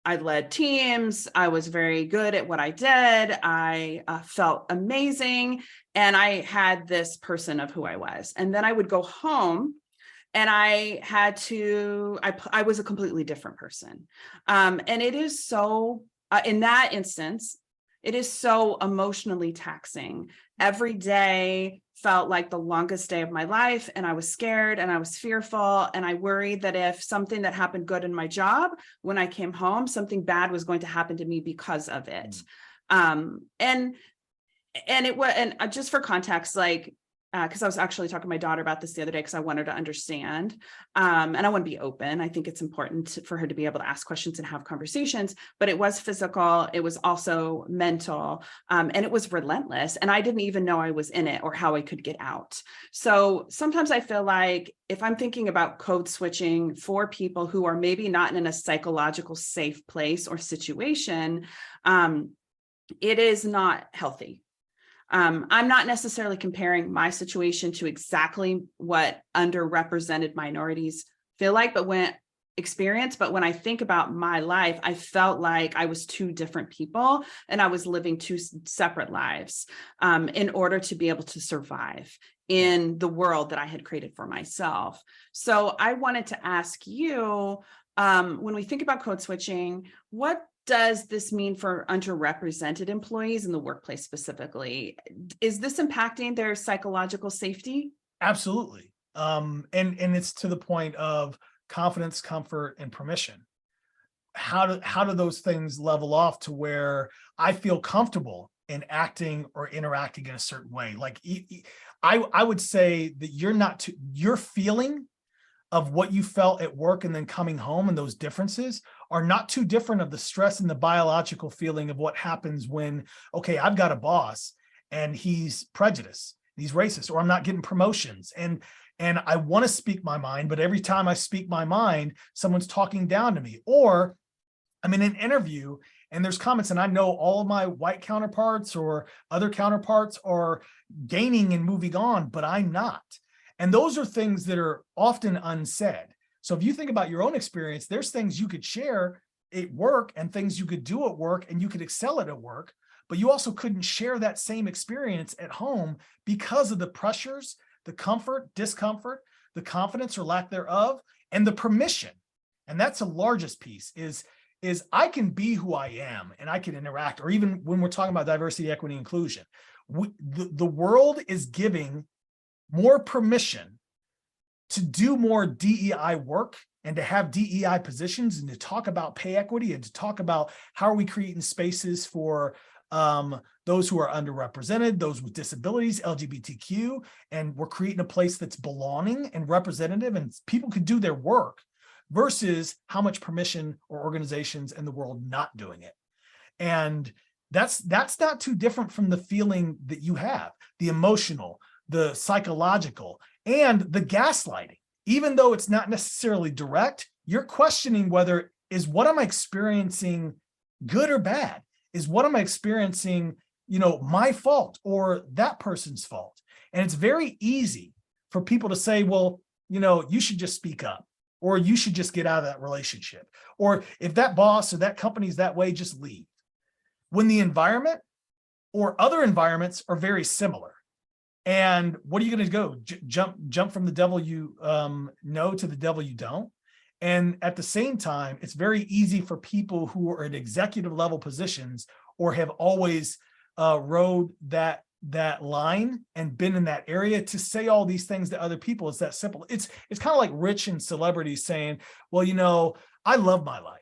I led teams. I was very good at what I did. I felt amazing. And I had this person of who I was. And then I would go home and I was a completely different person. And it is so, in that instance, it is so emotionally taxing. Every day felt like the longest day of my life, and I was scared and I was fearful, and I worried that if something that happened good in my job, when I came home, something bad was going to happen to me because of it. And it was, and just for context, like, because I was actually talking to my daughter about this the other day because I want her to understand, and I want to be open. I think it's important for her to be able to ask questions and have conversations, but it was physical. It was also mental, and it was relentless. And I didn't even know I was in it or how I could get out. So sometimes I feel like if I'm thinking about code switching for people who are maybe not in a psychological safe place or situation, it is not healthy. I'm not necessarily comparing my situation to exactly what underrepresented minorities feel like, but when I think about my life, I felt like I was two different people and I was living two separate lives in order to be able to survive in the world that I had created for myself. So I wanted to ask you, when we think about code switching, what does this mean for underrepresented employees in the workplace specifically? Is this impacting their psychological safety? Absolutely. And it's to the point of confidence, comfort, and permission. How do those things level off to where I feel comfortable in acting or interacting in a certain way? Like I would say that your feeling of what you felt at work and then coming home, and those differences are not too different of the stress and the biological feeling of what happens when, okay, I've got a boss and he's prejudiced, he's racist, or I'm not getting promotions. And I want to speak my mind, but every time I speak my mind, someone's talking down to me. Or I'm in an interview and there's comments, and I know all of my white counterparts or other counterparts are gaining and moving on, but I'm not. And those are things that are often unsaid. So if you think about your own experience, there's things you could share at work and things you could do at work and you could excel at work, but you also couldn't share that same experience at home because of the pressures, the comfort, discomfort, the confidence or lack thereof, and the permission. And that's the largest piece is I can be who I am and I can interact, or even when we're talking about diversity, equity, inclusion, the world is giving more permission to do more DEI work and to have DEI positions and to talk about pay equity and to talk about how are we creating spaces for those who are underrepresented, those with disabilities, LGBTQ, and we're creating a place that's belonging and representative and people can do their work versus how much permission or organizations in the world not doing it. And that's not too different from the feeling that you have, the emotional, the psychological, and the gaslighting. Even though it's not necessarily direct, you're questioning whether is what am I experiencing good or bad? Is what am I experiencing, my fault or that person's fault? And it's very easy for people to say, well, you should just speak up, or you should just get out of that relationship. Or if that boss or that company's that way, just leave. When the environment or other environments are very similar. And what are you going to go? Jump from the devil you know to the devil you don't? And at the same time, it's very easy for people who are in executive level positions or have always rode that line and been in that area to say all these things to other people. It's that simple. It's kind of like rich and celebrities saying, well, I love my life.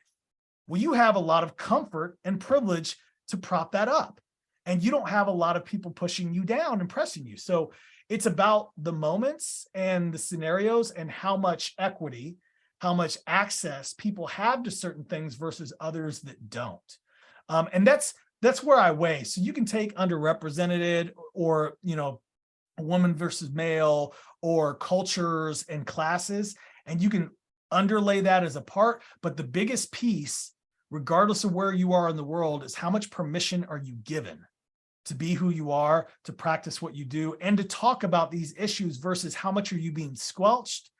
Well, you have a lot of comfort and privilege to prop that up. And you don't have a lot of people pushing you down and pressing you. So it's about the moments and the scenarios and how much equity, how much access people have to certain things versus others that don't. And that's where I weigh. So you can take underrepresented or, a woman versus male or cultures and classes, and you can underlay that as a part. But the biggest piece, regardless of where you are in the world, is how much permission are you given to be who you are, to practice what you do, and to talk about these issues versus how much are you being squelched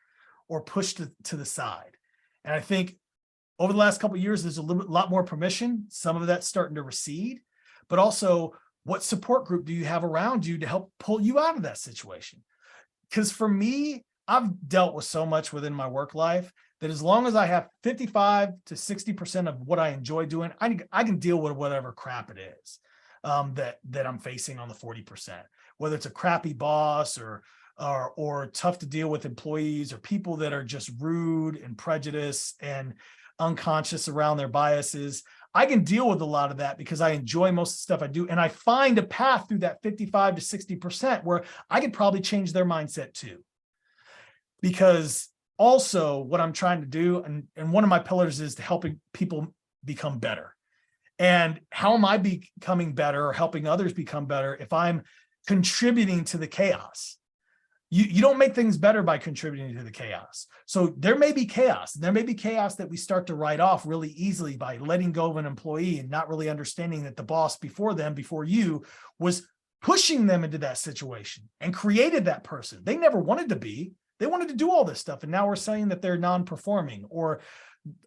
or pushed to the side. And I think over the last couple of years, there's a lot more permission. Some of that's starting to recede, but also what support group do you have around you to help pull you out of that situation? Because for me, I've dealt with so much within my work life that as long as I have 55 to 60% of what I enjoy doing, I can deal with whatever crap it is that I'm facing on the 40%, whether it's a crappy boss or tough to deal with employees or people that are just rude and prejudiced and unconscious around their biases. I can deal with a lot of that because I enjoy most of the stuff I do. And I find a path through that 55 to 60% where I could probably change their mindset too. Because also what I'm trying to do, and one of my pillars is to helping people become better. And how am I becoming better or helping others become better if I'm contributing to the chaos? You don't make things better by contributing to the chaos. So there may be chaos. There may be chaos that we start to write off really easily by letting go of an employee and not really understanding that the boss before you, was pushing them into that situation and created that person. They never wanted to be. They wanted to do all this stuff. And now we're saying that they're non-performing, or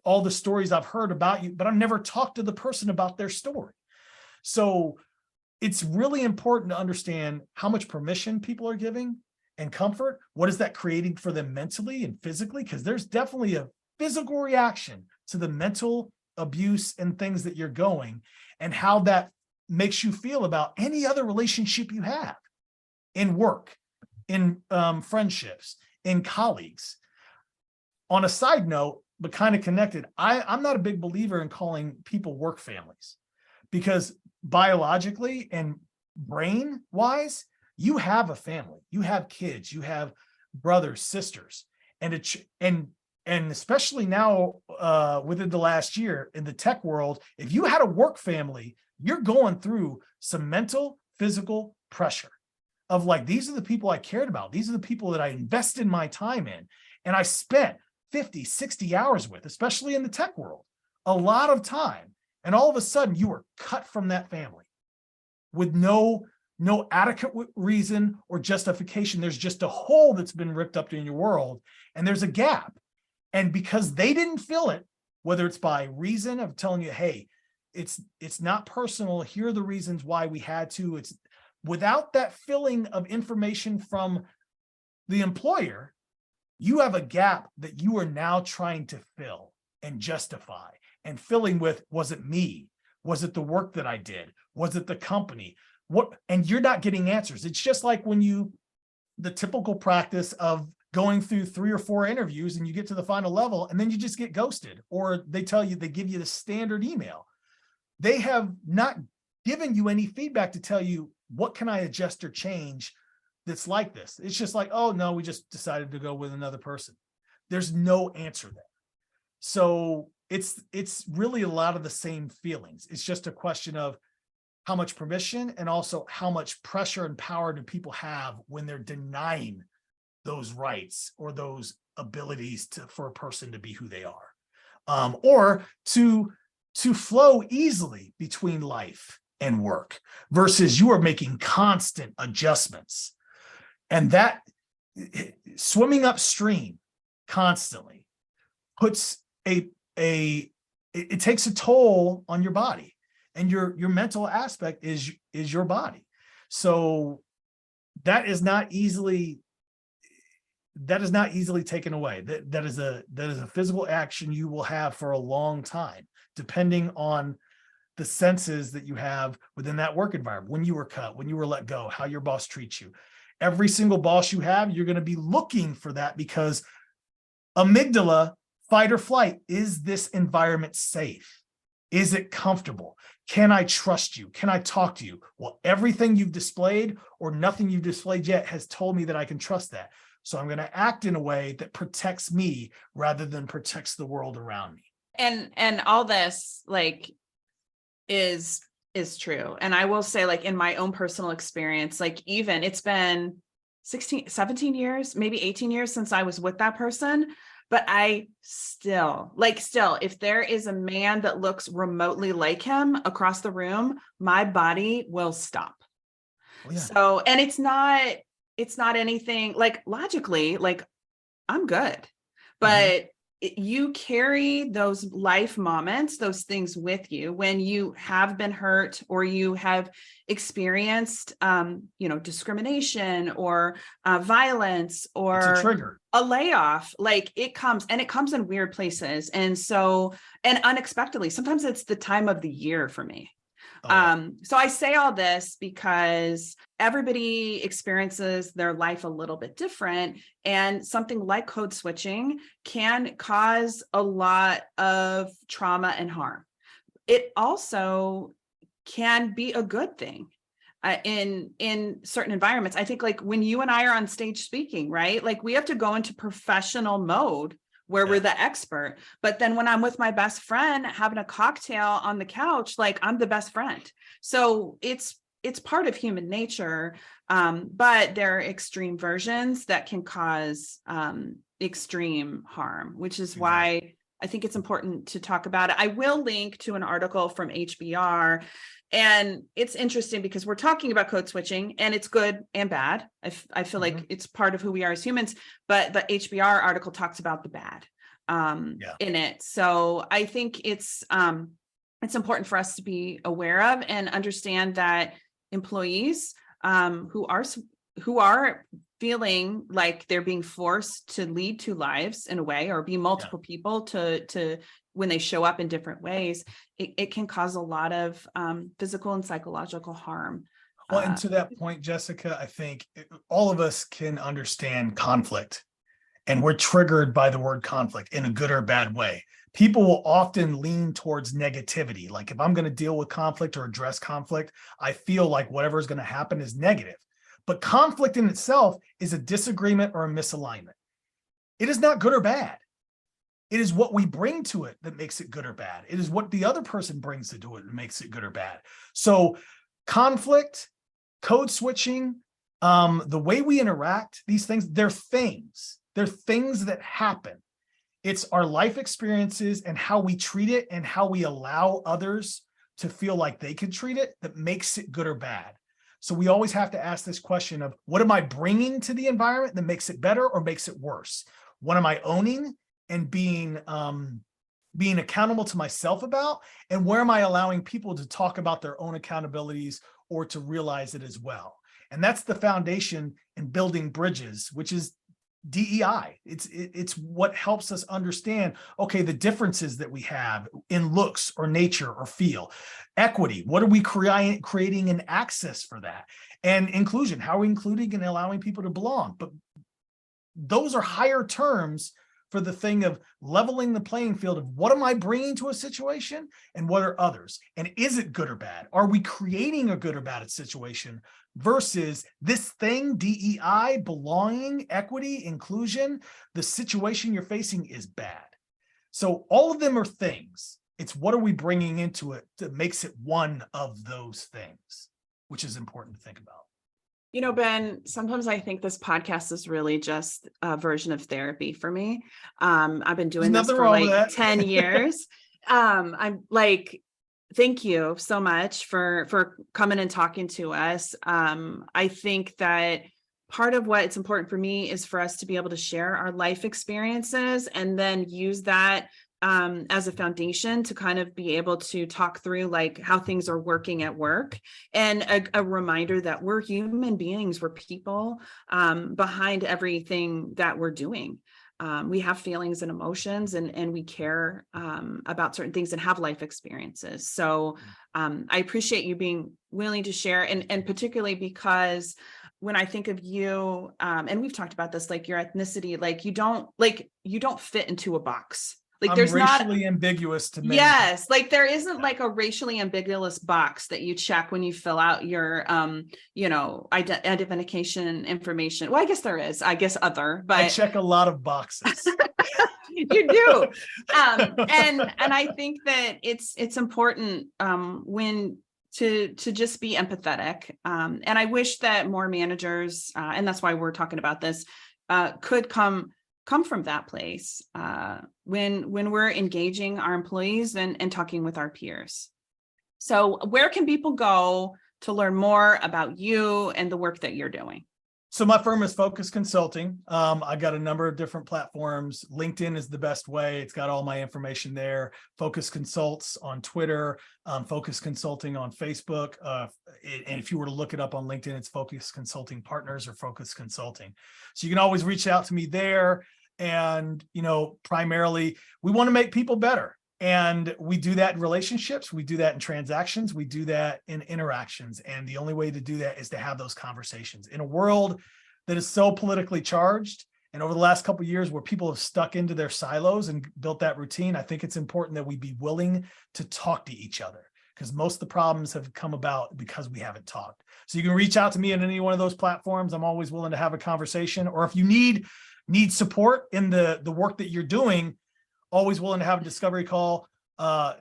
all the stories I've heard about you, but I've never talked to the person about their story. So it's really important to understand how much permission people are giving and comfort. What is that creating for them mentally and physically? Because there's definitely a physical reaction to the mental abuse and things that you're going, and how that makes you feel about any other relationship you have in work, in friendships, in colleagues. On a side note, but kind of connected, I'm not a big believer in calling people work families, because biologically and brain wise, you have a family, you have kids, you have brothers, sisters, and especially now within the last year in the tech world, if you had a work family, you're going through some mental, physical pressure of like, these are the people I cared about. These are the people that I invested my time in. And I spent 50, 60 hours with, especially in the tech world, a lot of time. And all of a sudden you were cut from that family with no adequate reason or justification. There's just a hole that's been ripped up in your world, and there's a gap. And because they didn't fill it, whether it's by reason of telling you, hey, it's not personal, here are the reasons why we had to, it's without that filling of information from the employer, you have a gap that you are now trying to fill and justify, and filling with, was it me? Was it the work that I did? Was it the company? What? And you're not getting answers. It's just like when the typical practice of going through 3 or 4 interviews and you get to the final level and then you just get ghosted, or they give you the standard email. They have not given you any feedback to tell you, what can I adjust or change that's like this? It's just like, oh no, we just decided to go with another person. There's no answer there. So it's really a lot of the same feelings. It's just a question of how much permission and also how much pressure and power do people have when they're denying those rights or those abilities for a person to be who they are, or to flow easily between life and work versus you are making constant adjustments. And that swimming upstream constantly puts it takes a toll on your body, and your mental aspect is your body. So that is not easily taken away. That is a physical action you will have for a long time, depending on the senses that you have within that work environment. When you were cut, when you were let go, how your boss treats you. Every single boss you have, you're going to be looking for that, because amygdala, fight or flight, is this environment safe? Is it comfortable? Can I trust you? Can I talk to you? Well, everything you've displayed or nothing you've displayed yet has told me that I can trust that. So I'm going to act in a way that protects me rather than protects the world around me. And all this like is true. And I will say, like, in my own personal experience, like, even it's been 16, 17 years, maybe 18 years since I was with that person. But I still, if there is a man that looks remotely like him across the room, my body will stop. Oh, yeah. So, and it's not anything like logically, like, I'm good, but you carry those life moments, those things with you when you have been hurt or you have experienced, discrimination or violence or it's a trigger, a layoff. Like, it comes in weird places. And so, and unexpectedly, sometimes it's the time of the year for me. So I say all this because everybody experiences their life a little bit different, and something like code switching can cause a lot of trauma and harm. It also can be a good thing in certain environments. I think, like, when you and I are on stage speaking, right? Like, we have to go into professional mode where we're the expert. But then when I'm with my best friend having a cocktail on the couch, like, I'm the best friend. So it's part of human nature. But there are extreme versions that can cause extreme harm, which is why I think it's important to talk about it. I will link to an article from HBR, and it's interesting because we're talking about code switching, and it's good and bad. I feel like it's part of who we are as humans, but the HBR article talks about the bad in it. So I think it's important for us to be aware of and understand that employees who are feeling like they're being forced to lead two lives in a way, or be multiple people to when they show up in different ways, it can cause a lot of physical and psychological harm. Well, and to that point, Jessica, I think all of us can understand conflict, and we're triggered by the word conflict in a good or bad way. People will often lean towards negativity. Like, if I'm going to deal with conflict or address conflict, I feel like whatever is going to happen is negative. But conflict in itself is a disagreement or a misalignment. It is not good or bad. It is what we bring to it that makes it good or bad. It is what the other person brings to it that makes it good or bad. So conflict, code switching, the way we interact, these things, they're things. They're things that happen. It's our life experiences and how we treat it and how we allow others to feel like they can treat it that makes it good or bad. So we always have to ask this question of, what am I bringing to the environment that makes it better or makes it worse? What am I owning and being accountable to myself about? And where am I allowing people to talk about their own accountabilities or to realize it as well? And that's the foundation in building bridges, which is DEI. It's what helps us understand, okay, the differences that we have in looks or nature or feel. Equity, what are we creating an access for that? And inclusion, how are we including and allowing people to belong? But those are higher terms for the thing of leveling the playing field of what am I bringing to a situation and what are others? And is it good or bad? Are we creating a good or bad situation versus this thing, DEI, belonging, equity, inclusion, the situation you're facing is bad. So all of them are things. It's what are we bringing into it that makes it one of those things, which is important to think about. You know, Ben, sometimes I think this podcast is really just a version of therapy for me. I've been doing this for like 10 years. I'm like, thank you so much for coming and talking to us. I think that part of what's important for me is for us to be able to share our life experiences and then use that as a foundation to kind of be able to talk through like how things are working at work, and a reminder that we're human beings, we're people behind everything that we're doing. We have feelings and emotions, and we care about certain things and have life experiences. So I appreciate you being willing to share, and particularly because when I think of you, and we've talked about this, like your ethnicity, like you don't fit into a box. Like I'm there's racially not ambiguous to me. Yes, like there isn't like a racially ambiguous box that you check when you fill out your identification information. Well, I guess there is. I guess but I check a lot of boxes. You do. And I think that it's important when to just be empathetic. And I wish that more managers, and that's why we're talking about this, could come from that place when we're engaging our employees and talking with our peers. So where can people go to learn more about you and the work that you're doing? So my firm is Focus Consulting. I got a number of different platforms. LinkedIn is the best way. It's got all my information there. Focus Consults on Twitter, Focus Consulting on Facebook. And if you were to look it up on LinkedIn, it's Focus Consulting Partners or Focus Consulting. So you can always reach out to me there. And, primarily we want to make people better. And we do that in relationships. We do that in transactions. We do that in interactions. And the only way to do that is to have those conversations in a world that is so politically charged. And over the last couple of years where people have stuck into their silos and built that routine, I think it's important that we be willing to talk to each other, because most of the problems have come about because we haven't talked. So you can reach out to me on any one of those platforms. I'm always willing to have a conversation. Or if you need support in the work that you're doing, always willing to have a discovery call,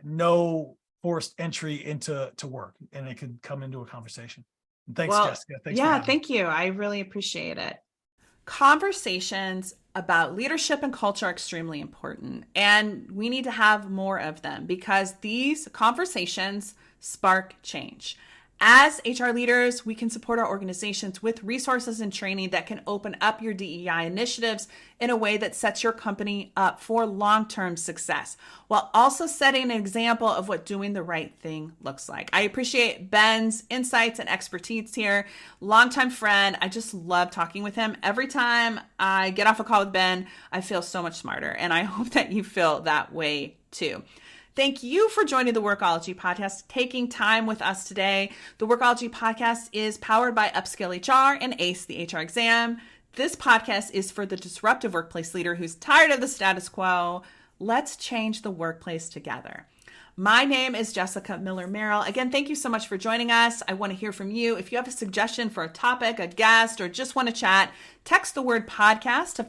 no forced entry into work, and it could come into a conversation. And thanks, Jessica. Thank you. I really appreciate it. Conversations about leadership and culture are extremely important, and we need to have more of them because these conversations spark change. As HR leaders, we can support our organizations with resources and training that can open up your DEI initiatives in a way that sets your company up for long-term success, while also setting an example of what doing the right thing looks like. I appreciate Ben's insights and expertise here. Longtime friend. I just love talking with him. Every time I get off a call with Ben, I feel so much smarter, and I hope that you feel that way too. Thank you for joining the Workology Podcast, taking time with us today. The Workology Podcast is powered by Upscale HR and ACE the HR exam. This podcast is for the disruptive workplace leader who's tired of the status quo. Let's change the workplace together. My name is Jessica Miller Merrill. Again, thank you so much for joining us. I want to hear from you. If you have a suggestion for a topic, a guest, or just want to chat, text the word podcast to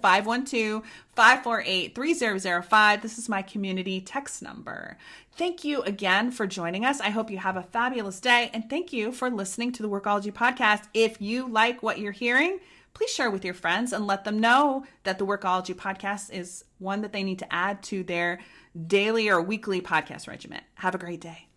512-548-3005. This is my community text number. Thank you again for joining us. I hope you have a fabulous day, and thank you for listening to the Workology Podcast. If you like what you're hearing, please share with your friends and let them know that the Workology Podcast is one that they need to add to their daily or weekly podcast regimen. Have a great day.